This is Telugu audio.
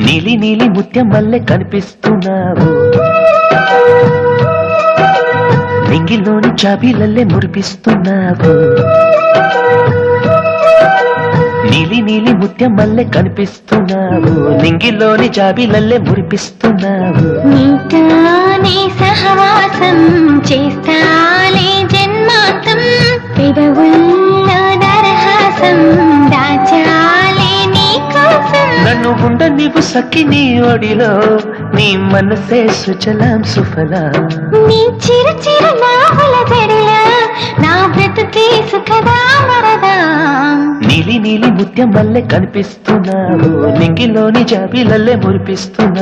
నీలి నీలి ముత్యం వల్లే కనిపిస్తున్నావు, నింగిలోని చాబీలల్లే మురిపిస్తున్నావు. నీలి నీలి ముత్యం వల్లే కనిపిస్తున్నావు, నింగిలోని జాబీలల్లే మురిపిస్తున్నావు. నీతోనే సహవాసం చేస్తాలే జన్మాంతం, పెదవుల్లో దరహాసం దాచాలే నీ కోసం. నన్ను ఉండ నీవు సఖి నీ ఒడిలో, నీ మనసే సుజలాం సుఫలాం. నీ చిరు చిరు నావుల జడిలో నా బ్రతుకే సుఖదా వరదా. నీలి నీలి ముత్యం వల్లే కనిపిస్తున్నావు, నింగిలోని జాబీలల్లే మురిపిస్తున్నావు.